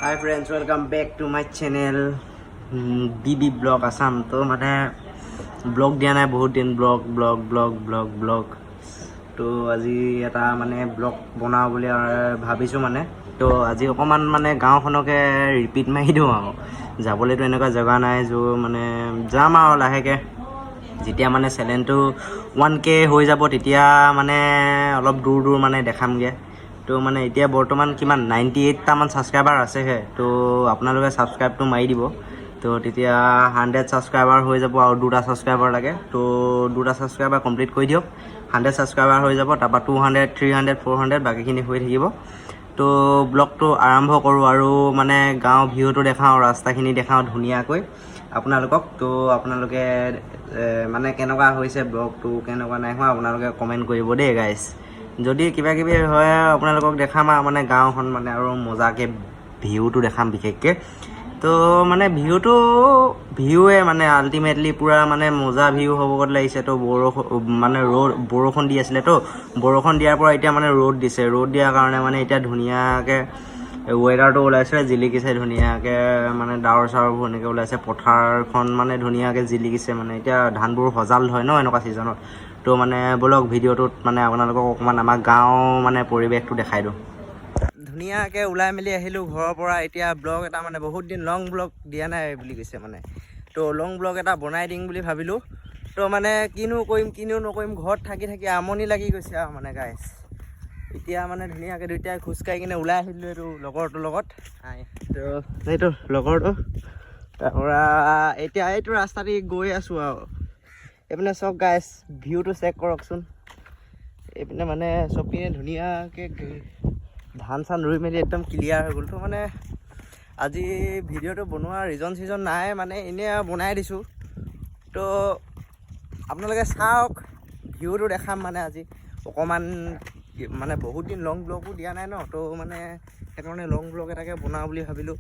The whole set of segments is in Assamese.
Hi friends, welcome back to my channel BB Blog Assam. तो মানে ব্লগ দিয়া নাই বহুত দিন ব্লগ তো আজি এটা মানে ব্লগ বনাও বুলি ভাবিছোঁ মানে তো আজি অকমান মানে গাঁওখনকে ৰিপিট মাৰি দিওঁ আৰু যাবলৈতো এনেকুৱা জেগা নাই যো মানে যাম আৰু লাহেকৈ যেতিয়া মানে চেনেলটো 1K হৈ যাব তেতিয়া মানে অলপ দূৰ মানে দেখামগৈ তো মানে এতিয়া বৰ্তমান কিমান 98টামান ছাবস্ক্ৰাইবাৰ আছেহে তো আপোনালোকে ছাবস্ক্ৰাইবটো মাৰি দিব তো তেতিয়া 100 ছাবস্ক্ৰাইবাৰ হৈ যাব আৰু 2টা ছাবস্ক্ৰাইবাৰ লাগে তো 2টা ছাবস্ক্ৰাইবাৰ কমপ্লিট কৰি দিয়ক 100 ছাবস্ক্ৰাইবাৰ হৈ যাব তাৰপৰা 200 300 400 বাকীখিনি হৈ থাকিব তো ব্লগটো আৰম্ভ কৰোঁ আৰু মানে গাঁও ভিউটো দেখাওঁ ৰাস্তাখিনি দেখাওঁ ধুনীয়াকৈ আপোনালোকক তো আপোনালোকে মানে কেনেকুৱা হৈছে ব্লগটো কেনেকুৱা নাই হোৱা আপোনালোকে কমেণ্ট কৰিব দেই গাইছ যদি কিবা কিবি হয় আপোনালোকক দেখাম আৰু মানে গাঁওখন মানে আৰু মজাকৈ ভিউটো দেখাম বিশেষকৈ তো মানে ভিউৱে মানে আল্টিমেটলি পূৰা মানে মজা ভিউ হ'ব গ'ত লাগিছে তো মানে বৰষুণ দি আছিলে তো বৰষুণ দিয়াৰ পৰা এতিয়া মানে ৰ'দ দিয়াৰ কাৰণে মানে এতিয়া ধুনীয়াকৈ ৱেডাৰটো ওলাইছে জিলিকিছে ধুনীয়াকৈ মানে ডাৱৰ চাৱৰবোৰ এনেকৈ ওলাইছে পথাৰখন মানে ধুনীয়াকৈ জিলিকিছে মানে এতিয়া ধানবোৰ সজাল হয় ন এনেকুৱা ছিজনত তো মানে বলক ভিডিঅ'টোত মানে আপোনালোকক অকণমান আমাৰ গাঁও মানে পৰিৱেশটো দেখাই দিওঁ ধুনীয়াকৈ ওলাই মেলি আহিলোঁ ঘৰৰ পৰা এতিয়া ব্লগ এটা মানে বহুত দিন লং ব্লগ দিয়া নাই বুলি কৈছে মানে তো লং ব্লগ এটা বনাই দিম বুলি ভাবিলোঁ তো মানে কিনো নকৰিম ঘৰত থাকি আমনি লাগি গৈছে আৰু মানে গাইছ এতিয়া মানে ধুনীয়াকৈ দুইটাই খোজকাঢ়ি কিনে ওলাই আহিলোঁ এইটো লগৰটোৰ লগত তো এইটো লগৰটো তাৰপৰা এতিয়া এইটো ৰাস্তা দি গৈ আছোঁ আৰু এইপিনে চব গাইছ ভিউটো চেক কৰকচোন এইপিনে মানে চবপিনে ধুনীয়াকৈ ধান চান ৰুই মেলি একদম ক্লিয়াৰ হৈ গ'ল তো মানে আজি ভিডিঅ'টো বনোৱাৰ ৰিজন নাই মানে এনেই বনাই দিছোঁ তো আপোনালোকে চাওক ভিউটো দেখাম মানে আজি অকণমান মানে বহুত দিন লং ব্লগো দিয়া নাই ন তো মানে সেইকাৰণে লং ব্লগ এটাকে বনাওঁ বুলি ভাবিলোঁ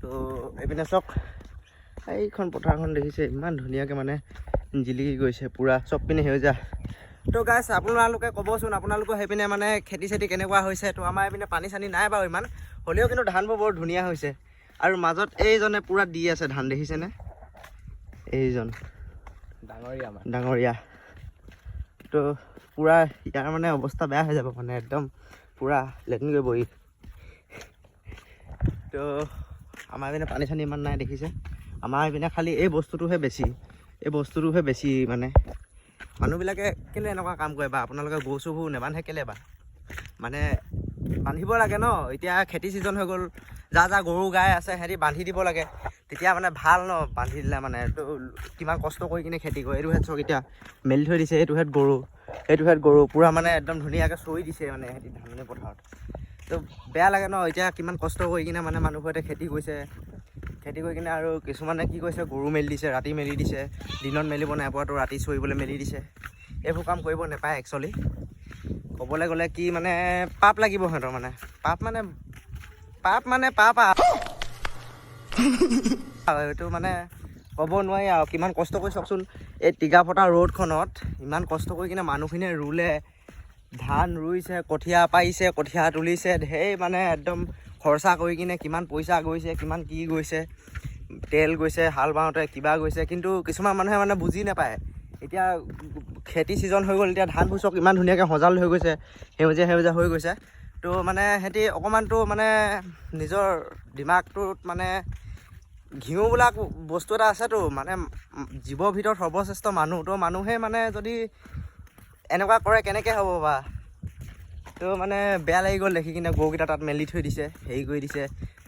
তো এইপিনে চাওক এইখন পথাৰখন দেখিছে ইমান ধুনীয়াকৈ মানে জিলিকি গৈছে পূৰা চব পিনে সেউজীয়া তো গাইছ আপোনালোকে ক'বচোন আপোনালোকৰ সেইপিনে মানে খেতি চেতি কেনেকুৱা হৈছে তো আমাৰ এইপিনে পানী চানী নাই বাৰু ইমান হ'লেও কিন্তু ধানবোৰ বৰ ধুনীয়া হৈছে আৰু মাজত এইজনে পূৰা দি আছে ধান দেখিছেনে এইজন ডাঙৰীয়া তো পূৰা ইয়াৰ মানে অৱস্থা বেয়া হৈ যাব মানে একদম পূৰা লেট্ৰিন কৰিবহি তো আমাৰ এইপিনে পানী চানী ইমান নাই দেখিছে আমাৰ এইপিনে খালি এই বস্তুটোহে বেছি মানে মানুহবিলাকে কেলৈ এনেকুৱা কাম কৰে বা আপোনালোকে গৰু চৰুবোৰ নেবান্ধে কেলৈ বা মানে বান্ধিব লাগে ন এতিয়া খেতি ছিজন হৈ গ'ল যা গৰু গাই আছে সিহঁতি বান্ধি দিব লাগে তেতিয়া মানে ভাল ন বান্ধি দিলে মানে তো কিমান কষ্ট কৰি কিনে খেতি কৰে এইটো হেড চক এতিয়া মেলি থৈ দিছে এইটো হেড গৰু পূৰা মানে একদম ধুনীয়াকৈ চৰি দিছে মানে সিহঁতি ধাননি পথাৰত তো বেয়া লাগে ন এতিয়া কিমান কষ্ট কৰি কিনে মানে মানুহবোৰে খেতি কৰিছে খেতি কৰি কিনে আৰু কিছুমানে কি কৰিছে গৰু মেলি দিছে ৰাতি মেলি দিছে দিনত মেলিব নাই পোৱাতো ৰাতি চৰিবলৈ মেলি দিছে এইবোৰ কাম কৰিব নাপায় একচুৱেলি ক'বলৈ গ'লে কি মানে পাপ লাগিব সিহঁতৰ মানে পাপ এইটো মানে ক'ব নোৱাৰি আৰু কিমান কষ্ট কৰি চাওকচোন এই টিকা ফটা ৰ'দখনত ইমান কষ্ট কৰি কিনে মানুহখিনিয়ে ৰুলে ধান ৰুইছে কঠীয়া পাৰিছে কঠীয়া তুলিছে ধেৰ মানে একদম খৰচা কৰি কিনে কিমান পইচা গৈছে কিমান কি গৈছে তেল গৈছে হাল বাওঁতে কিবা গৈছে কিন্তু কিছুমান মানুহে মানে বুজি নাপায় এতিয়া খেতি ছিজন হৈ গ'ল এতিয়া ধানবোৰ চব ইমান ধুনীয়াকৈ সজাল হৈ গৈছে সেউজীয়া হৈ গৈছে তো মানে সিহঁতি অকণমানটো মানে নিজৰ দিমাগটোত মানে ঘিউ বোলা বস্তু এটা আছেতো মানে জীৱৰ ভিতৰত সৰ্বশ্ৰেষ্ঠ মানুহ তো মানুহে মানে যদি এনেকুৱা কৰে কেনেকৈ হ'ব বা তো মানে বেয়া লাগি গ'ল দেখি কিনে গৰুকেইটা তাত মেলি থৈ দিছে হেৰি কৰি দিছে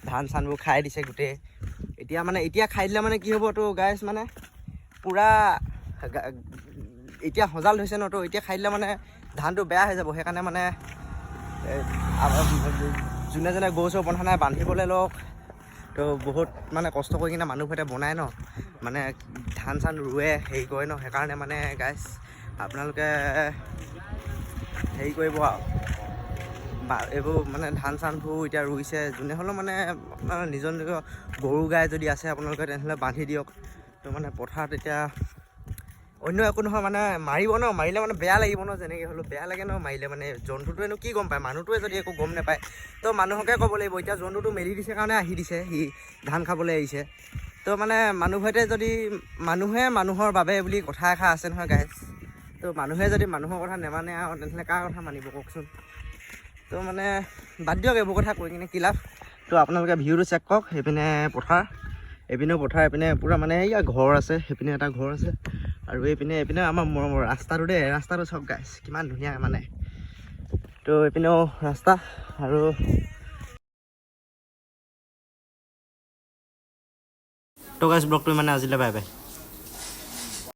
ধান চানবোৰ খাই দিছে গোটেই এতিয়া খাই দিলে মানে কি হ'ব তো গাইছ মানে পূৰা এতিয়া সজাল হৈছে ন তো এতিয়া খাই দিলে মানে ধানটো বেয়া হৈ যাব সেইকাৰণে মানে যোনে গৰু চৰু বন্ধা নাই বান্ধিবলৈ লওক তো বহুত মানে কষ্ট কৰি কিনে মানুহবোৰে বনায় ন মানে ধান চান ৰুৱে হেৰি কৰে ন সেইকাৰণে মানে গাইছ আপোনালোকে হেৰি কৰিব আৰু এইবোৰ মানে ধান চানবোৰ এতিয়া ৰুইছে যোনে হ'লেও মানে নিজৰ গৰু গাই যদি আছে আপোনালোকে তেনেহ'লে বান্ধি দিয়ক তো মানে পথাৰত এতিয়া অন্য একো নহয় মানে মাৰিব ন, মাৰিলে মানে বেয়া লাগিব ন, যেনেকৈ হ'লেও বেয়া লাগে ন মাৰিলে। মানে জন্তুটোৱেনো কি গম পায়, মানুহটোৱে যদি একো গম নাপায় তো মানুহকে ক'ব লাগিব। এতিয়া জন্তুটো মেলি দিছে কাৰণে আহি দিছে, সি ধান খাবলৈ আহিছে। তো মানে মানুহতে যদি মানুহে মানুহৰ বাবে বুলি কথা এষাৰ আছে নহয় গাইজ। তো মানুহে যদি মানুহৰ কথা নেমানে আৰু তেনেহ'লে কাৰ কথা মানিব কওকচোন। তো মানে বাদ দিয়ক এইবোৰ কথা কৈ কিনে কি লাভ। তো আপোনালোকে ভিউটো চেক কৰক। সেইপিনে পথাৰ, এইপিনেও পথাৰ, এইপিনে পূৰা মানে এইয়া ঘৰ আছে, সেইপিনে এটা ঘৰ আছে। আৰু এইপিনে আমাৰ মৰমৰ ৰাস্তাটো দেই, ৰাস্তাটো চাওক গাইজ কিমান ধুনীয়া মানে। তো এইপিনেও ৰাস্তা। আৰু তো গাইজ ব্লগটো মানে আজিলৈ বাই বাই।